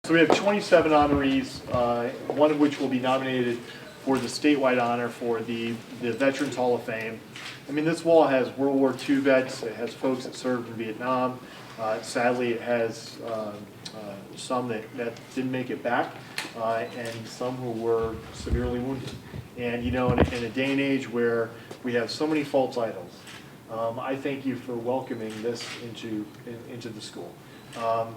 So we have 27 honorees, one of which will be nominated for the statewide honor for the Veterans Hall of Fame. I mean, this wall has World War II vets, it has folks that served in Vietnam. Sadly, it has some that didn't make it back, and some who were severely wounded. And you know, in a day and age where we have so many false idols, I thank you for welcoming this into the school.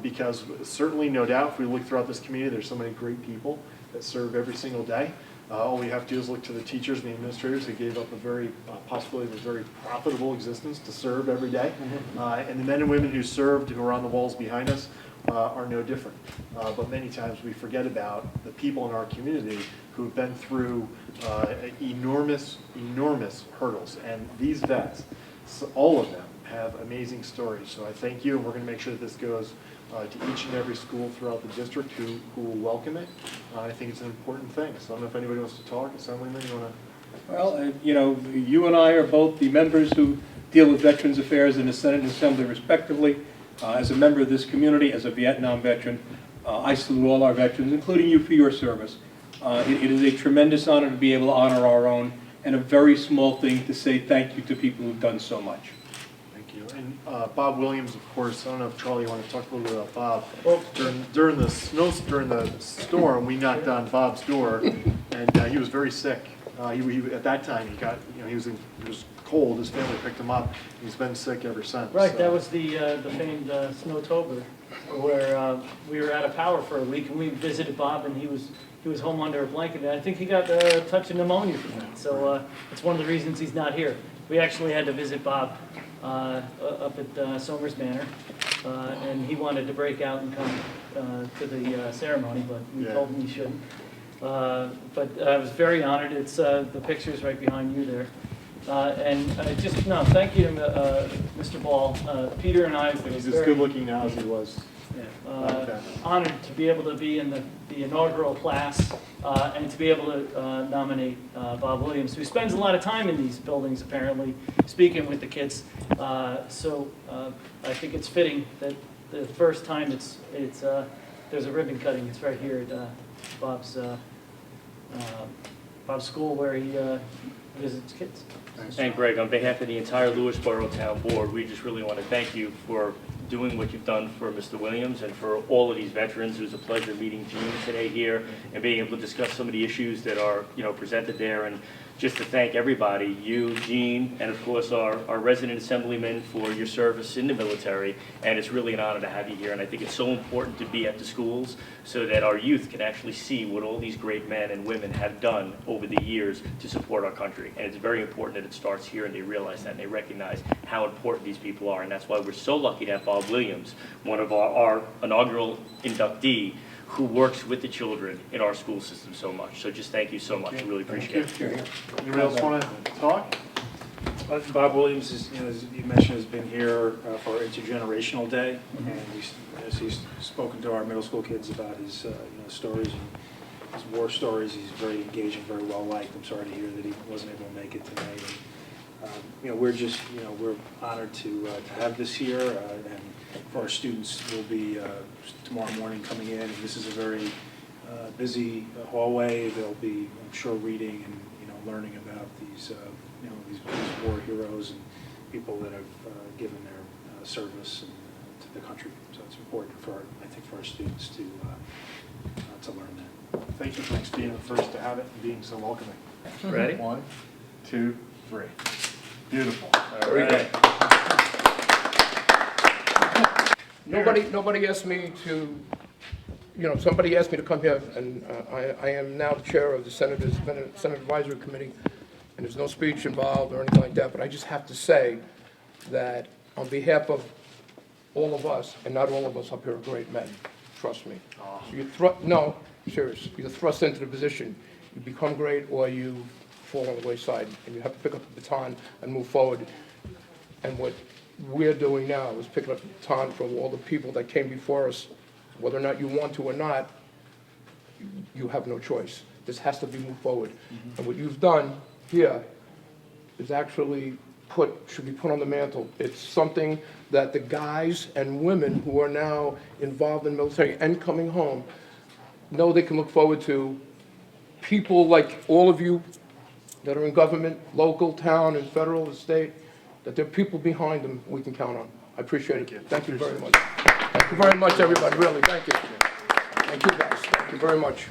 Because certainly, no doubt, if we look throughout this community, there's so many great people that serve every single day. All we have to do is look to the teachers and the administrators who gave up a very possibility of a very profitable existence to serve every day. And the men and women who served, who are on the walls behind us, are no different. But many times we forget about the people in our community who have been through enormous hurdles. And these vets, all of them, have amazing stories. So I thank you, and we're going to make sure that this goes to each and every school throughout the district who will welcome it. I think it's an important thing. So I don't know if anybody wants to talk. Assemblyman, you want to? Well, you know, you and I are both the members who deal with Veterans Affairs in the Senate and Assembly respectively. As a member of this community, as a Vietnam veteran, I salute all our veterans, including you, for your service. It is a tremendous honor to be able to honor our own, and a very small thing to say thank you to people who've done so much. And Bob Williams, of course. I don't know if Charlie, you want to talk a little bit about Bob. Well, during the storm, we knocked on Bob's door, and he was very sick. He at that time he got, you know, he was cold. His family picked him up. He's been sick ever since. Right. So. That was the famed Snowtober, where we were out of power for a week, and we visited Bob, and he was home under a blanket. And I think he got a touch of pneumonia from that. So it's one of the reasons he's not here. We actually had to visit Bob up at Somers Manor, and he wanted to break out and come to the ceremony, but we told him he shouldn't. But I was very honored. It's the picture's right behind you there. And thank you to Mr. Ball. Peter and I. He's as good looking now as he was. Honored to be able to be in the inaugural class and to be able to nominate Bob Williams, who spends a lot of time in these buildings, apparently, speaking with the kids. So I think it's fitting that the first time there's a ribbon cutting. It's right here at Bob's school where he visits kids. And Greg, on behalf of the entire Lewisboro Town Board, we just really want to thank you for doing what you've done for Mr. Williams and for all of these veterans. It was a pleasure meeting Gene today here and being able to discuss some of the issues that are, you know, presented there, and just to thank everybody, you, Gene, and of course our resident assemblyman for your service in the military. And it's really an honor to have you here, and I think it's so important to be at the schools so that our youth can actually see what all these great men and women have done over the years to support our country. And it's very important that it starts here, and they realize that, and they recognize how important these people are. And that's why we're so lucky to have Bob Williams, one of our inaugural inductee, who works with the children in our school system so much. So just thank you so much. I really appreciate it. Anybody else want to talk? Bob Williams, is, you know, as you mentioned, has been here for Intergenerational Day, and he's spoken to our middle school kids about his stories and his war stories. He's very engaging, very well liked. I'm sorry to hear that he wasn't able to make it tonight. And, we're honored to have this here, and for our students, will be tomorrow morning coming in, and this is a very busy hallway. They'll be, I'm sure, reading and learning about these these war heroes and people that have given their service to the country. So it's important for our students to learn that. Thank you for being the first to have it and being so welcoming. Ready? 1, 2, 3. Beautiful. All right. Nobody asked me to, somebody asked me to come here, and I am now the chair of the Senate Advisory Committee, and there's no speech involved or anything like that, but I just have to say that on behalf of all of us, and not all of us up here are great men, trust me. So no, serious, you're thrust into the position. You become great or you fall on the wayside, and you have to pick up the baton and move forward. And what we're doing now is picking up the baton from all the people that came before us. Whether or not you want to or not, you have no choice. This has to be moved forward. And what you've done here is actually should be put on the mantle. It's something that the guys and women who are now involved in the military and coming home know they can look forward to. People like all of you that are in government, local, town, and federal, and state, that there are people behind them we can count on. I appreciate it. Thank you very much. Thank you very much, everybody, really, thank you. Thank you, guys. Thank you very much.